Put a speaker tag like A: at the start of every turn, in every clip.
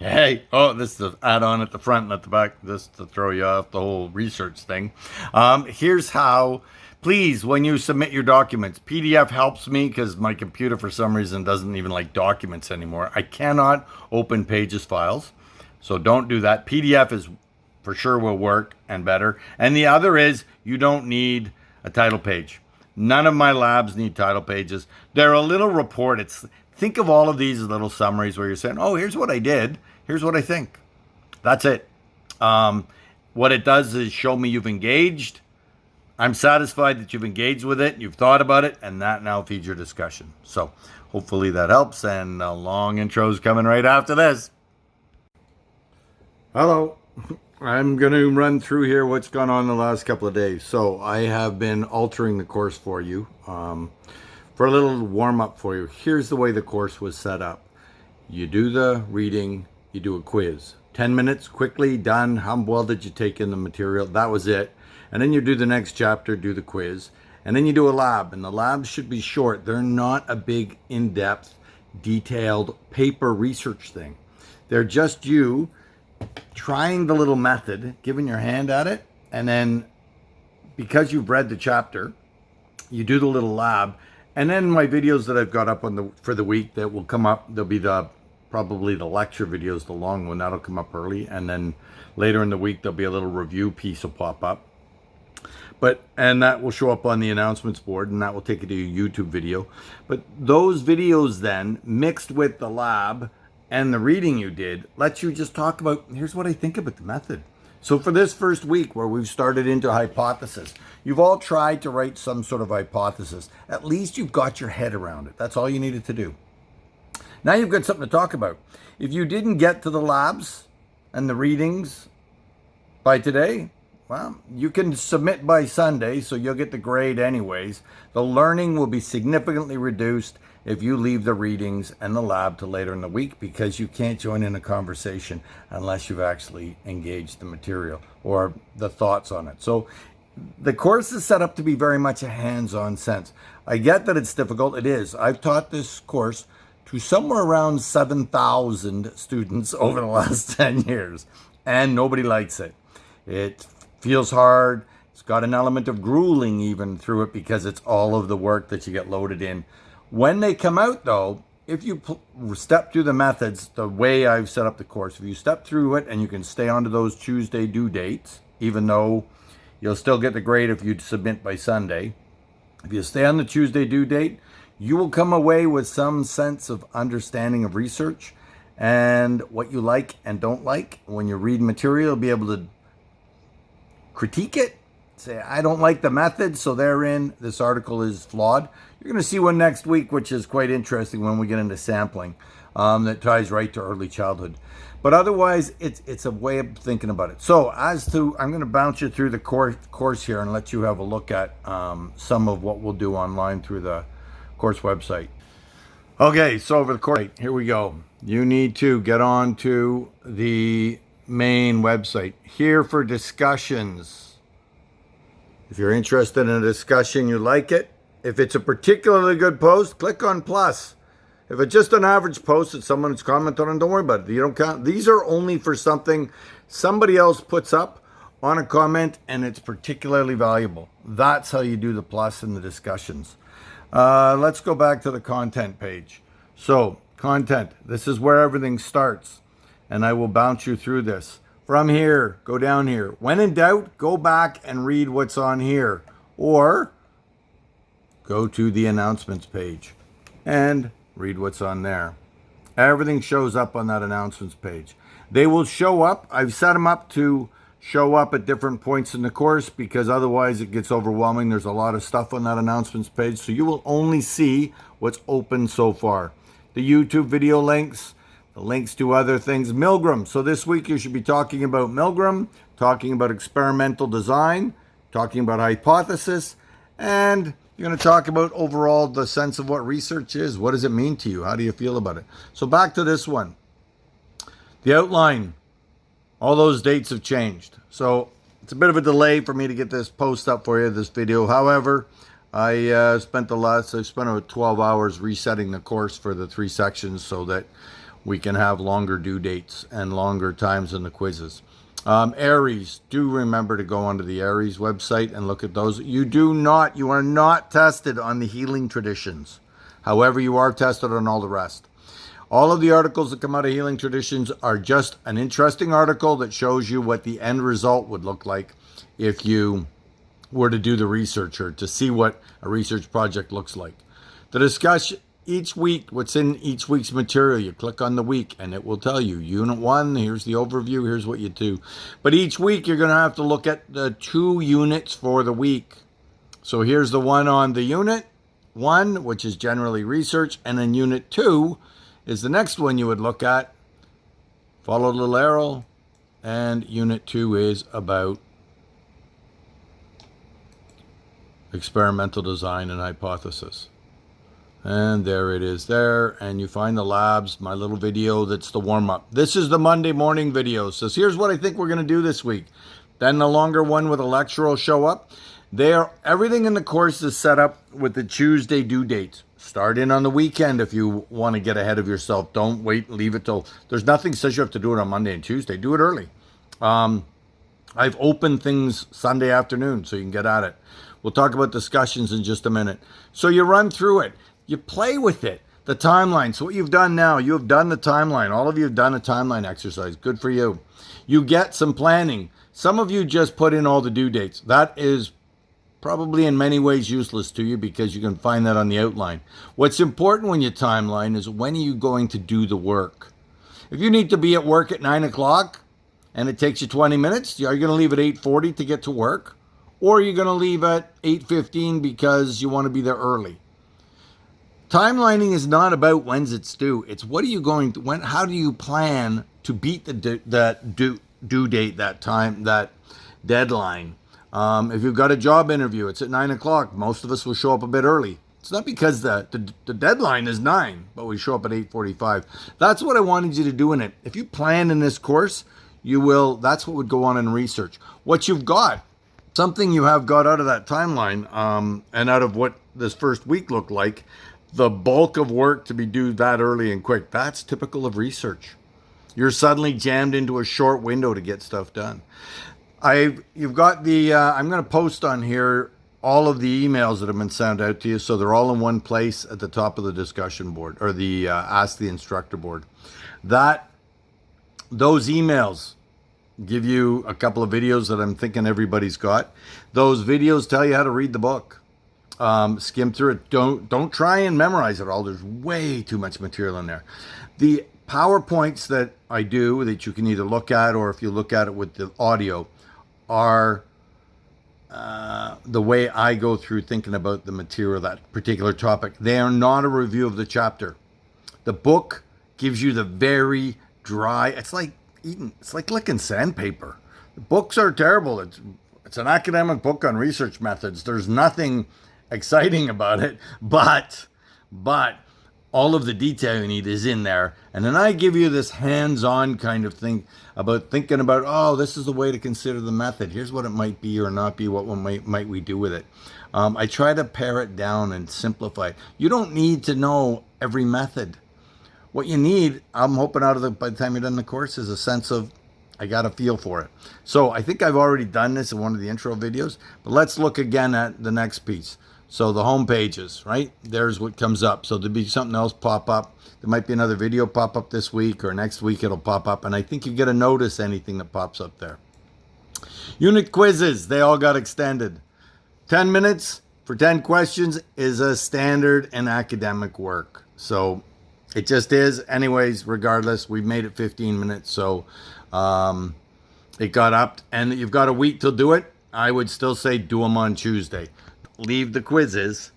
A: Hey, oh, this is the add-on at the front and at the back, just to throw you off the whole research thing. Here's how. Please, when you submit your documents, PDF helps me because my computer, for some reason, doesn't even like documents anymore. I cannot open Pages files, so don't do that. PDF is for sure will work and better. And the other is you don't need a title page. None of my labs need title pages. They're a little report. It's think of all of these as little summaries where you're saying, "Oh, here's what I did. Here's what I think." That's it. What it does is show me you've engaged. I'm satisfied that you've engaged with it, you've thought about it, and that now feeds your discussion. So hopefully that helps. And a long intro's coming right after this. Hello. I'm going to run through here what's gone on the last couple of days. So I have been altering the course for you. For a little warm up for you, here's the way the course was set up. You do the reading, you do a quiz. 10 minutes, quickly, done. How well did you take in the material? That was it. And then you do the next chapter, do the quiz. And then you do a lab. And the labs should be short. They're not a big, in-depth, detailed paper research thing. They're just you trying the little method, giving your hand at it. And then because you've read the chapter, you do the little lab. And then my videos that I've got up on for the week that will come up, there'll be probably the lecture videos, the long one, that'll come up early. And then later in the week, there'll be a little review piece will pop up. And that will show up on the announcements board, and that will take you to a YouTube video. But those videos then, mixed with the lab and the reading you did, lets you just talk about, here's what I think about the method. So for this first week where we've started into hypothesis, you've all tried to write some sort of hypothesis. At least you've got your head around it. That's all you needed to do. Now you've got something to talk about. If you didn't get to the labs and the readings by today, well, you can submit by Sunday, so you'll get the grade anyways. The learning will be significantly reduced if you leave the readings and the lab to later in the week because you can't join in a conversation unless you've actually engaged the material or the thoughts on it. So the course is set up to be very much a hands-on sense. I get that it's difficult. It is. I've taught this course to somewhere around 7,000 students over the last 10 years, and nobody likes it. It feels hard. It's got an element of grueling even through it because it's all of the work that you get loaded in. When they come out, though, if you step through the methods the way I've set up the course, if you step through it and you can stay onto those Tuesday due dates, even though you'll still get the grade if you submit by Sunday, if you stay on the Tuesday due date, you will come away with some sense of understanding of research and what you like and don't like. When you read material, you'll be able to critique it, say, I don't like the method, so therein this article is flawed. You're going to see one next week, which is quite interesting when we get into sampling, that ties right to early childhood. But otherwise, it's a way of thinking about it. So I'm going to bounce you through the course here and let you have a look at some of what we'll do online through the course website. Okay, so over the course, here we go. You need to get on to the main website here for discussions. If you're interested in a discussion, you like it. If it's a particularly good post, click on plus. If it's just an average post that someone's commented on, don't worry about it. You don't count. These are only for something somebody else puts up on a comment and it's particularly valuable. That's how you do the plus in the discussions. Let's go back to the content page. So content, this is where everything starts. And I will bounce you through this. From here, go down here. When in doubt, go back and read what's on here. Or go to the announcements page and read what's on there. Everything shows up on that announcements page. They will show up. I've set them up to show up at different points in the course because otherwise it gets overwhelming. There's a lot of stuff on that announcements page. So you will only see what's open so far. The YouTube video links, the links to other things. Milgram. So this week you should be talking about Milgram, talking about experimental design, talking about hypothesis, and you're going to talk about overall the sense of what research is. What does it mean to you? How do you feel about it? So back to this one. The outline. All those dates have changed. So it's a bit of a delay for me to get this post up for you, this video. However, I spent about 12 hours resetting the course for the 3 sections so that we can have longer due dates and longer times in the quizzes. Aries, do remember to go onto the Aries website and look at those. You are not tested on the healing traditions. However, you are tested on all the rest. All of the articles that come out of Healing Traditions are just an interesting article that shows you what the end result would look like if you were to do the research or to see what a research project looks like. The discussion each week, what's in each week's material, you click on the week and it will tell you, Unit 1, here's the overview, here's what you do. But each week you're going to have to look at the 2 units for the week. So here's the one on the Unit 1, which is generally research, and then Unit 2 is the next one you would look at. Follow the little arrow, and Unit 2 is about experimental design and hypothesis. And there it is there, and you find the labs, my little video that's the warm-up. This is the Monday morning video. So here's what I think we're going to do this week. Then the longer one with a lecture will show up. Everything in the course is set up with the Tuesday due dates. Start in on the weekend if you want to get ahead of yourself. Don't wait, leave it till... There's nothing says you have to do it on Monday and Tuesday. Do it early. I've opened things Sunday afternoon so you can get at it. We'll talk about discussions in just a minute. So you run through it. You play with it. The timeline. So what you've done now, you have done the timeline. All of you have done a timeline exercise. Good for you. You get some planning. Some of you just put in all the due dates. That is probably in many ways useless to you because you can find that on the outline. What's important when you timeline is when are you going to do the work? If you need to be at work at 9 o'clock and it takes you 20 minutes, are you going to leave at 8:40 to get to work? Or are you going to leave at 8:15 because you want to be there early? Timelining is not about when's it's due. It's what are you going to, how do you plan to beat that due date, that time, that deadline? If you've got a job interview, it's at 9 o'clock. Most of us will show up a bit early. It's not because the deadline is 9, but we show up at 8:45. That's what I wanted you to do in it. If you plan in this course, that's what would go on in research. What you've got, something you have got out of that timeline, and out of what this first week looked like, the bulk of work to be due that early and quick. That's typical of research. You're suddenly jammed into a short window to get stuff done. You've got the, I'm going to post on here all of the emails that have been sent out to you. So they're all in one place at the top of the discussion board or the Ask the Instructor board. Those emails give you a couple of videos that I'm thinking everybody's got. Those videos tell you how to read the book. Skim through it. Don't try and memorize it all. There's way too much material in there. The PowerPoints that I do that you can either look at or if you look at it with the audio are the way I go through thinking about the material, that particular topic. They are not a review of the chapter. The book gives you the very dry, it's like licking sandpaper. The books are terrible. It's an academic book on research methods. There's nothing exciting about it, but all of the detail you need is in there. And then I give you this hands-on kind of thing about thinking about, oh, this is the way to consider the method. Here's what it might be or not be. What might we do with it? I try to pare it down and simplify it. You don't need to know every method. What you need, I'm hoping by the time you're done the course, is a sense of, I got a feel for it. So I think I've already done this in one of the intro videos, but let's look again at the next piece. So the home pages, right? There's what comes up. So there'll be something else pop up. There might be another video pop up this week or next week it'll pop up. And I think you get to notice anything that pops up there. Unit quizzes, they all got extended. 10 minutes for 10 questions is a standard in academic work. So it just is. Anyways, regardless, we've made it 15 minutes. So it got up and you've got a week to do it. I would still say do them on Tuesday. Leave the quizzes.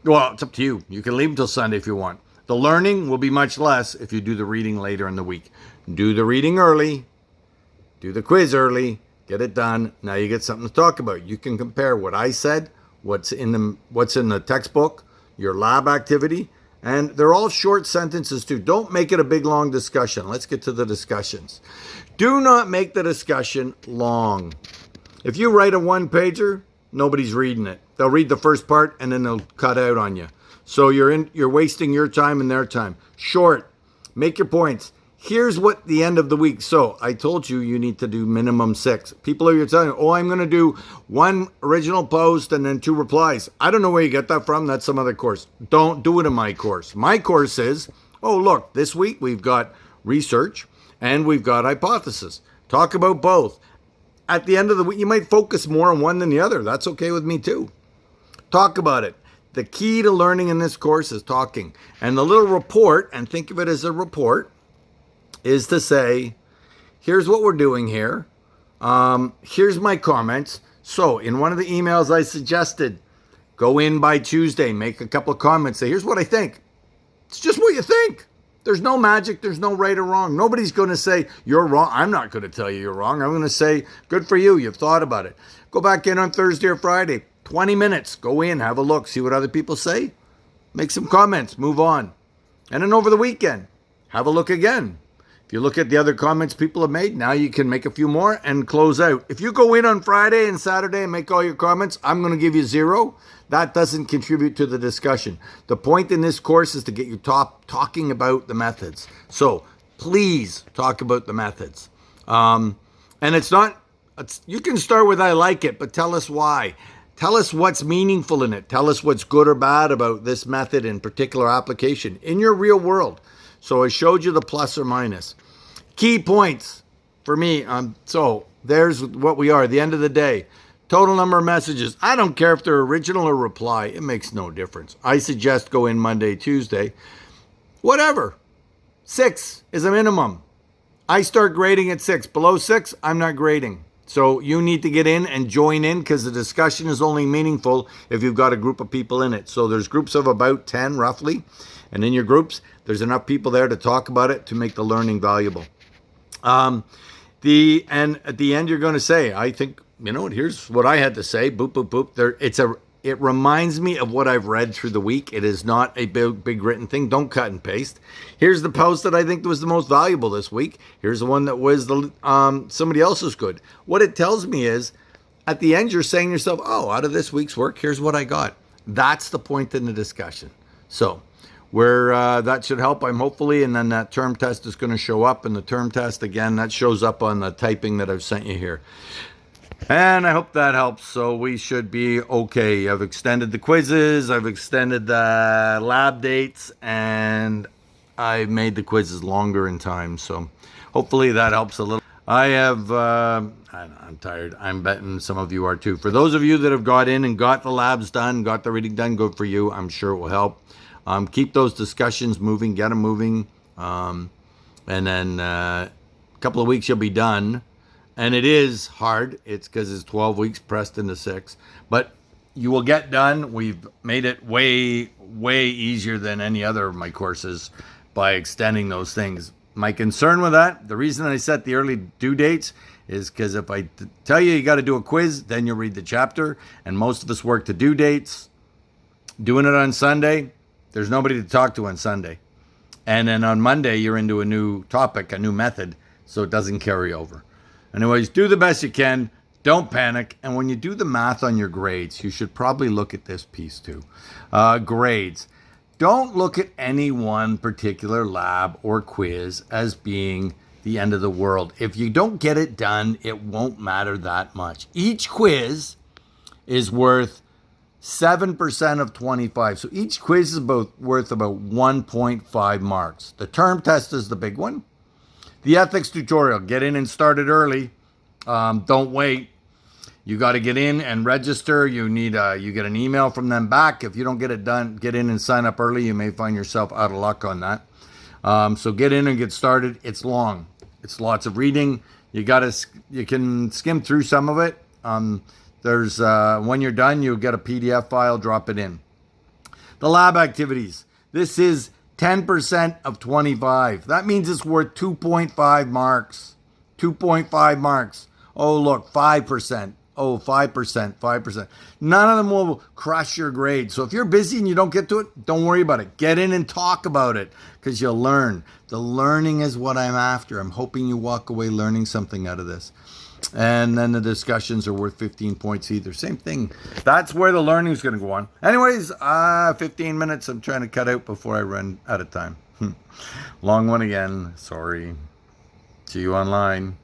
A: Well, it's up to you. You can leave them till Sunday if you want. The learning will be much less if you do the reading later in the week. Do the reading early. Do the quiz early. Get it done. Now you get something to talk about. You can compare what I said, what's in the textbook, your lab activity, and they're all short sentences too. Don't make it a big long discussion. Let's get to the discussions. Do not make the discussion long. If you write a one-pager, nobody's reading it. They'll read the first part and then they'll cut out on you. So you're wasting your time and their time. Short. Make your points. Here's what the end of the week. So I told you need to do minimum 6. People are telling you, I'm going to do 1 original post and then 2 replies. I don't know where you get that from. That's some other course. Don't do it in my course. My course is, look, this week we've got research and we've got hypothesis. Talk about both. At the end of the week, you might focus more on one than the other. That's okay with me too. Talk about it. The key to learning in this course is talking. And the little report, and think of it as a report, is to say, here's what we're doing here. Here's my comments. So in one of the emails I suggested, go in by Tuesday, make a couple of comments, say, here's what I think. It's just what you think. There's no magic. There's no right or wrong. Nobody's going to say you're wrong. I'm not going to tell you you're wrong. I'm going to say, good for you. You've thought about it. Go back in on Thursday or Friday. 20 minutes. Go in, have a look, see what other people say. Make some comments, move on. And then over the weekend, have a look again. If you look at the other comments people have made, now you can make a few more and close out. If you go in on Friday and Saturday and make all your comments, I'm going to give you 0. That doesn't contribute to the discussion. The point in this course is to get you talking about the methods. So please talk about the methods. And you can start with I like it, but tell us why. Tell us what's meaningful in it. Tell us what's good or bad about this method in particular application in your real world. So I showed you the plus or minus. Key points for me. So there's what we are. At the end of the day, total number of messages. I don't care if they're original or reply. It makes no difference. I suggest go in Monday, Tuesday. Whatever. 6 is a minimum. I start grading at 6. Below 6, I'm not grading. So you need to get in and join in because the discussion is only meaningful if you've got a group of people in it. So there's groups of about 10 roughly. And in your groups, there's enough people there to talk about it to make the learning valuable. And at the end, you're going to say, I think, here's what I had to say. Boop, boop, boop. It reminds me of what I've read through the week. It is not a big written thing. Don't cut and paste. Here's the post that I think was the most valuable this week. Here's the one that was somebody else's good. What it tells me is, at the end, you're saying to yourself, out of this week's work, here's what I got. That's the point in the discussion. So that should help, I'm hopefully, and then that term test is going to show up. And the term test, again, that shows up on the typing that I've sent you here. And I hope that helps. So we should be okay. I've extended the quizzes. I've extended the lab dates. And I made the quizzes longer in time. So hopefully that helps a little. I'm tired. I'm betting some of you are too. For those of you that have got in and got the labs done, got the reading done, good for you. I'm sure it will help. Keep those discussions moving. Get them moving. And then a couple of weeks you'll be done. And it is hard. It's because it's 12 weeks pressed into 6. But you will get done. We've made it way, way easier than any other of my courses by extending those things. My concern with that, the reason I set the early due dates is because if I tell you got to do a quiz, then you'll read the chapter. And most of us work to due dates. Doing it on Sunday, there's nobody to talk to on Sunday. And then on Monday, you're into a new topic, a new method, so it doesn't carry over. Anyways, do the best you can. Don't panic. And when you do the math on your grades, you should probably look at this piece too. Grades. Don't look at any one particular lab or quiz as being the end of the world. If you don't get it done, it won't matter that much. Each quiz is worth 7% of 25. So each quiz is worth about 1.5 marks. The term test is the big one. The ethics tutorial, get in and start it early. Don't wait. You got to get in and register. You get an email from them back. If you don't get it done, get in and sign up early. You may find yourself out of luck on that. So get in and get started. It's long. It's lots of reading. You can skim through some of it. When you're done, you'll get a PDF file, drop it in. The lab activities. This is 10% of 25. That means it's worth 2.5 marks. 2.5 marks. Oh, look, 5%. Oh, 5%, 5%. None of them will crush your grade. So if you're busy and you don't get to it, don't worry about it. Get in and talk about it because you'll learn. The learning is what I'm after. I'm hoping you walk away learning something out of this. And then the discussions are worth 15 points either. Same thing. That's where the learning is going to go on. Anyways, 15 minutes I'm trying to cut out before I run out of time. Long one again. Sorry. See you online.